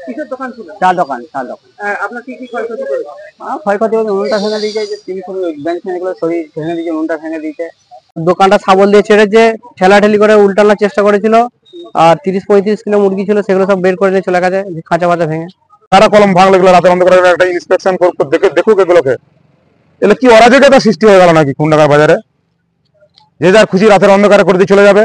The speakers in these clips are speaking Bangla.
কিসের দোকান ছিল? চা দোকান, চা দোকান। আপনার কি ক্ষয়ক্ষতি করেছে? ক্ষয়ক্ষতি বলতে উনুনটা ভেঙে দিয়েছে, যে বেঞ্চ ফ্যানগুলো সরিয়ে ভেঙে দিয়েছে, উনুনটা ভেঙে দিয়েছে। দোকানটা শাবল দিয়ে ছেড়েছে, ঠেলাঠেলি করে উল্টানোর চেষ্টা করেছিল। আর 30-35 কিলো মুরগি ছিল, সেগুলো সব বের করে নিয়ে চলে গেছে খাঁচা বাচা ভেঙে। তারা কলম ভাঙলো, এগুলো রাতের অন্ধকারে একটা ইন্সপেকশন দেখুক এগুলোকে। এগুলো কি অরাজকতা সৃষ্টি হয়ে গেল নাকি খুলনা বাজারে? যে যার খুশি রাতের অন্ধকারে করে দিয়ে চলে যাবে।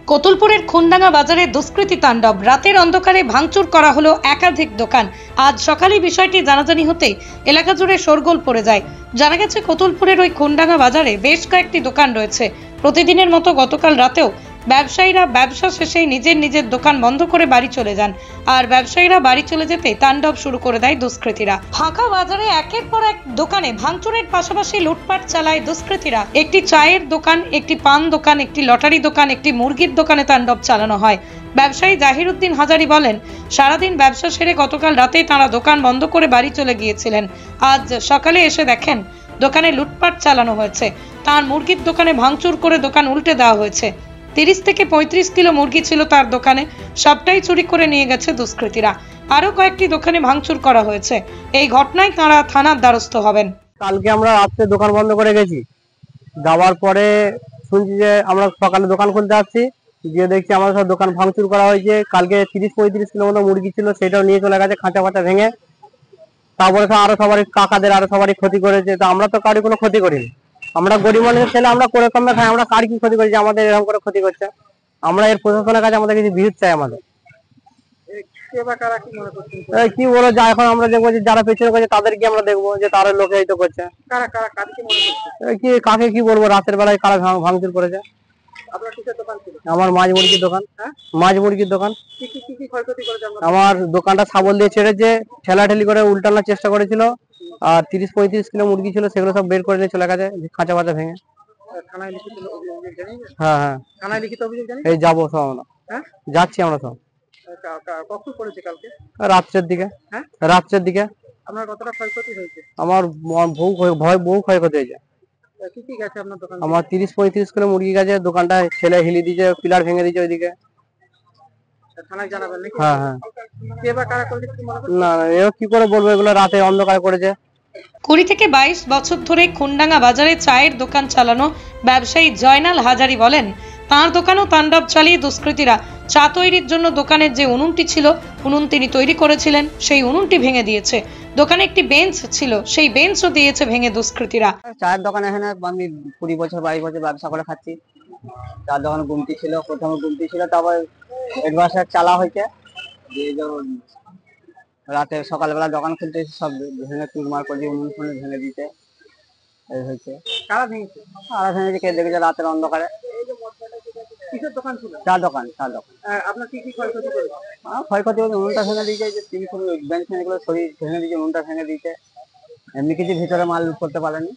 কোতুলপুরের খুনডাঙ্গা বাজারে দুষ্কৃতী তাণ্ডব, রাতের অন্ধকারে ভাঙচুর করা হলো একাধিক দোকান। আজ সকালে বিষয়টি জানাজানি হতেই এলাকা জুড়ে শোরগোল পড়ে যায়। জানা গেছে কোতুলপুরের ওই খুনডাঙ্গা বাজারে বেশ কয়েকটি দোকান রয়েছে। প্রতিদিনের মতো গতকাল রাতেও ব্যবসায়ীরা ব্যবসা শেষেই নিজের নিজের দোকান বন্ধ করে বাড়ি চলে যান। আর ব্যবসায়ীরা বাড়ি চলে যেতেই তাণ্ডব শুরু করে দেয় দুষ্কৃতীরা। ফাঁকা বাজারে একের পর এক দোকানে ভাঙচুরের পাশাপাশি লুটপাট চালায় দুষ্কৃতীরা। একটি চায়ের দোকান, একটি পান দোকান, একটি লটারি দোকান, একটি মুরগির দোকানে তাণ্ডব চালানো হয়। ব্যবসায়ী জাহিরউদ্দিন হাজারি বলেন, সারাদিন ব্যবসা সেরে গতকাল রাতেই তাঁরা দোকান বন্ধ করে বাড়ি চলে গিয়েছিলেন। আজ সকালে এসে দেখেন দোকানে লুটপাট চালানো হয়েছে। তার মুরগির দোকানে ভাঙচুর করে দোকান উল্টে দেওয়া হয়েছে। 30 থেকে 35 কিলো মুরগি ছিল তার দোকানে, সবটাই চুরি করে নিয়ে গেছে দুষ্কৃতীরা। আরো কয়েকটি দোকানে ভাঙচুর করা হয়েছে। এই ঘটনায় তাঁরা থানার দ্বারস্থ হবেন। কালকে আমরা রাত্রে দোকান বন্ধ করে গেছি, যাওয়ার পরে শুনছি যে আমরা সকালে দোকান খুলতে আসছি, গিয়ে দেখছি আমাদের সব দোকান ভাঙচুর করা হয়েছে। কালকে 30-35 কিলো মতো মুরগি ছিল, সেটাও নিয়ে চলে গেছে খাঁচা পাচা ভেঙে। তারপরে আরো সবারই কাকাদের আরো সবারই ক্ষতি করেছে। তো আমরা তো কারোর কোনো ক্ষতি করিনি, আমরা গরিব মানুষের ছেলে, আমরা করে কমে খাই, আমরা কার কি ক্ষতি করেছি আমাদের এরকম করে ক্ষতি করছে? আমরা এর প্রশাসনের কাছে আমাদের কিছু বিরোধ চাই। আমাদের কি বলো, যা এখন আমরা দেখবো যে যারা পেছনে করছে তাদের কি আমরা দেখবো যে তারা লোকে এই তো করছে। কি কাকে কি বলবো, রাতের বেলায় কারা ভাঙচুর করেছে। আমার মাছ মুরগির দোকান, মাছ মুরগির দোকান। আমার দোকানটা শাবল দিয়ে ছেড়েছে, ঠেলাঠেলি করে উল্টানোর চেষ্টা করেছিল। আর 30-35 কিলো মুরগি ছিল, সেগুলো সব বের করে নিয়ে চলে গেছে খাঁচা বাচা ভেঙে। হ্যাঁ হ্যাঁ, এই যাবো সব আমরা, যাচ্ছি আমরা সব। রাত্রের দিকে, রাত্রের দিকে। আমার বহু ক্ষয়ক্ষতি হয়েছে। আমার 30-35 কিলো মুরগি গেছে, দোকানটা ছেলে হিলি দিয়েছে, পিলার ভেঙে দিয়েছে ওইদিকে। হ্যাঁ হ্যাঁ, না না, এও কি করে বলবো, এগুলো রাতে অন্ধকার করেছে। 20 থেকে 22 বছর ধরে খুনডাঙ্গা বাজারে চায়ের দোকান চালানো ব্যবসায়ী জয়নাল হাজারি বলেন, তাঁর দোকানেও তাণ্ডব চালিয়ে দুষ্কৃতীরা চা তৈরির জন্য দোকানের যে উনুনটি ছিল, উনুন তিনি তৈরি করেছিলেন, সেই উনুনটি ভেঙে দিয়েছে। দোকানে একটি বেঞ্চ ছিল, সেই বেঞ্চও দিয়েছে ভেঙে দুষ্কৃতীরা। চায়ের দোকানে এখানে আমি 20-22 বছর ব্যবসা করে খাচ্ছি। চার দোকানে গুমটি ছিল, প্রথমে গুমটি ছিল, তারপর এডভান্সার চালা হয়েছে। রাতে সকালবেলা দোকান খুলতে সব ভেঙে চুরমার করে উনুন ফুনুন ভেঙে দিতে এই হয়েছে। কারা ভেঙেছে? কারা ভেঙেছে কে দেখেছে রাতের অন্ধকারে। কিসের দোকান ছিল? চা দোকান, চা দোকান। আপনার কি কি ক্ষয়ক্ষতি করেছে? ক্ষয়ক্ষতি বলতে উনুনটা ভেঙে দিয়েছে, যে বেঞ্চ ফ্যানগুলো সরিয়ে ভেঙে দিয়েছে, উনুনটা ভেঙে দিয়েছে। এমনি কিছু ভিতরে মাল করতে পারেনি।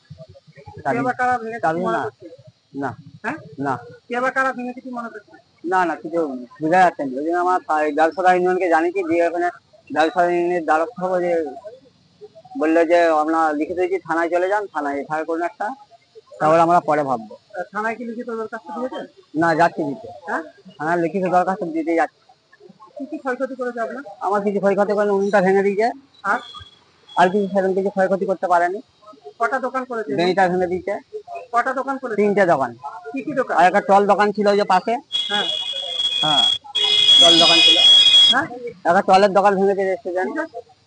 না না, না না, কিছু বোঝা যাচ্ছে না। ওই জন্য আমার ব্যবসাদা ইউনিয়নকে জানিয়েছি, দিয়ে ওখানে ব্যবসাদা ইউনিয়নের দ্বারস্থ হবো। যে বললো যে আমরা লিখে দিয়েছি, থানায় চলে যান, থানায় এফআইআর করুন একটা, তারপরে আমরা পরে ভাববো। থানায় কি লিখিত দরখাস্ত দিয়েছেন? না, যাচ্ছি দিতে। থানায় লিখিত দরখাস্ত দিতে যাচ্ছি। কি কি ক্ষয়ক্ষতি করেছে আপনার? আমার কিছু ক্ষয়ক্ষতি করেনি, উনুনটা ভেঙে দিয়েছে। আর কিছু সেরকম কিছু ক্ষয়ক্ষতি করতে পারেনি। কটা দোকান করেছে? বেঞ্চটা ভেঙে দিয়েছে। কটা দোকান করেছে? 3টে দোকান। কি কি দোকান? আর একটা টল দোকান ছিল ওই যে পাশে। হ্যাঁ হ্যাঁ, টল দোকান ছিল। হ্যাঁ, একটা টলের দোকান ভেঙে দিয়ে এসেছেন।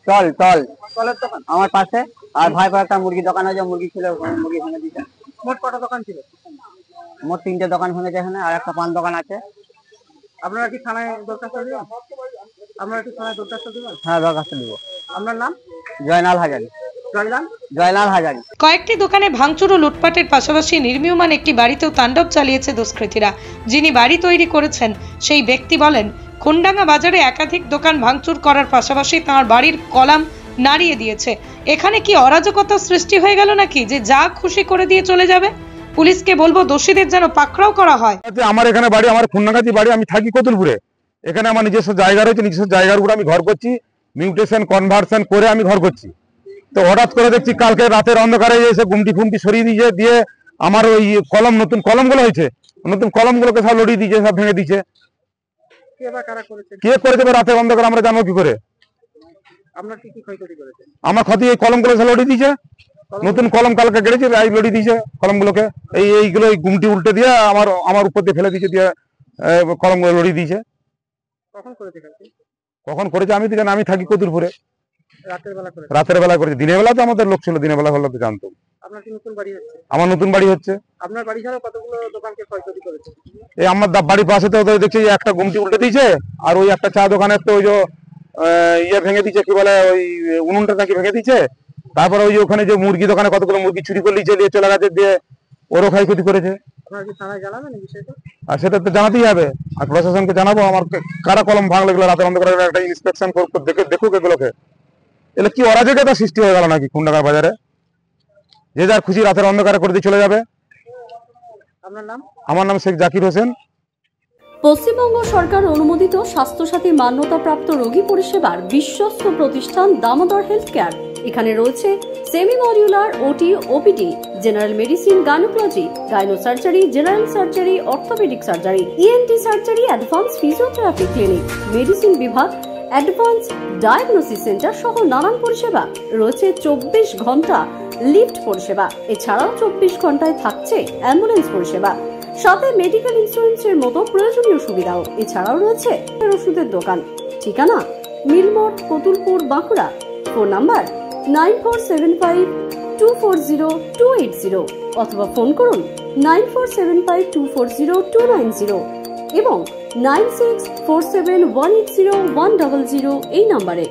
টলের দোকান আমার পাশে। আর ভাইপো একটা মুরগির দোকান আছে, মুরগি ছিল, মুরগি ভেঙে দিয়েছে। মোট কটা দোকান ছিল? মোট 3টে দোকান ভেঙেছে এখানে, আর একটা পান দোকান আছে। আপনারা কি থানায় দরখাস্ত দিবেন? আপনারা কি থানায় দরখাস্ত দিবেন? হ্যাঁ, দরখাস্ত দিব। আপনার নাম? জয়নাল হাজারি। জয়নাল হাজারি। কয়েকটি দোকানে ভাঙচুর ও লুটপাটের পাশাপাশি নির্মীয়মান একটি বাড়িতেও তাণ্ডব চালিয়েছে দুষ্কৃতীরা। যিনি বাড়ি তৈরি করেছেন সেই ব্যক্তি বলেন, খুনডাঙ্গা বাজারে একাধিক দোকান ভাঙচুর করার পাশাপাশি তাঁর বাড়ির কলাম নাড়িয়ে দিয়েছে। এখানে কি অরাজকতা সৃষ্টি হয়ে গেল নাকি, যে যা খুশি করে দিয়ে চলে যাবে? পুলিশকে বলবো দোষীদের যেন পাকড়াও করা হয়। আমার এখানে বাড়ি, আমার খুলনাগাতি বাড়ি, আমি থাকি কোতুলপুরে। এখানে আমার নিজস্ব জায়গা রয়েছে, নিজস্ব জায়গার উপরে আমি ঘর করছি, মিউটেশন কনভার্সন করে আমি ঘর করছি। তো হঠাৎ করে দেখছি কালকে রাতের অন্ধকারে এসে গুমটি ফুমটি সরিয়ে দিয়ে আমার ওই কলম, নতুন কলমগুলো হয়েছে, নতুন কলমগুলোকে সব লড়িয়ে দিয়েছে, সব ভেঙে দিয়েছে। কে বা কারা করেছে? কে করে দেবে রাতের অন্ধকার আমরা জানবো কি করে? আপনার কি কি ক্ষয়ক্ষতি করেছে? আমার ক্ষতি এই কলমগুলো সে লড়ি দিয়েছে, নতুন কলম কালকে কেটেছে, এই লড়ি দিয়েছে কলমগুলোকে, এইগুলো এই গুমটি উল্টে দিয়ে আমার উপর দিয়ে ফেলে দিয়েছে, দিয়ে কলমগুলো লড়ি দিয়েছে। কখন করেছে? কখন করেছে আমি তো জানি, আমি থাকি কতুলপুরে। রাতের বেলা করেছে? দিনের বেলা তো আমাদের লোক ছিল, দিনের বেলা হলে তো জানতো। আপনার কি নতুন বাড়ি হচ্ছে? আমার নতুন বাড়ি হচ্ছে। আপনার বাড়ি ছাড়া কতগুলো দোকানকে ক্ষয়ক্ষতি করেছে? এই আমার বাড়ির পাশে তো দেখছি একটা গুমটি উল্টে দিয়েছে, আর ওই একটা চা দোকানের তো ওই যে ইয়ে ভেঙে দিয়েছে, কি বলে ওই উনুনটা নাকি ভেঙে দিয়েছে। তারপরে ওই যে ওখানে যে মুরগি দোকানে কতগুলো মুরগি চুরি করে নিয়ে চলে গেছে, দিয়ে ওরও ক্ষয়ক্ষতি করেছে। আপনারা কি থানায় জানাবেন এই বিষয়টা? আর সেটা তো জানাতেই হবে, আর প্রশাসনকে জানাবো। আমার কারা কলম ভাঙলো এগুলো রাতের অন্ধকারে, একটা ইন্সপেকশন দেখুক এগুলোকে। এগুলো কি অরাজকতা সৃষ্টি হয়ে গেল নাকি খুলনা বাজারে? যে যার খুশি রাতের অন্ধকারে করে দিয়ে চলে যাবে। আপনার নাম? আমার নাম শেখ জাকির হোসেন। পশ্চিমবঙ্গ সরকার অনুমোদিত স্বাস্থ্যসাথী মান্যতাপ্রাপ্ত রোগী পরিষেবার বিশ্বস্ত প্রতিষ্ঠান দামোদর হেলথ কেয়ার। এখানে রয়েছে semi modular OT, OPD, general medicine, gynaecology, gynae surgery, general surgery, orthopaedic surgery, ENT surgery, advance physiotherapy clinic, medicine বিভাগ, অ্যাডভান্স ডায়াগনোসিস সেন্টার সহ নানান পরিষেবা রয়েছে। 24 ঘন্টা লিফট পরিষেবা, এছাড়াও 24 ঘন্টায় থাকছে অ্যাম্বুলেন্স পরিষেবা, সাথে মেডিকেল ইন্স্যুরেন্সের মতো প্রয়োজনীয় সুবিধাও। এছাড়াও রয়েছে ওষুধের দোকান। ঠিকানা মিলমোড়, কতুলপুর, বাঁকুড়া। ফোন নাম্বার 9475240280 অথবা ফোন করুন 9475240290 এবং 9647180100 এই নম্বরে।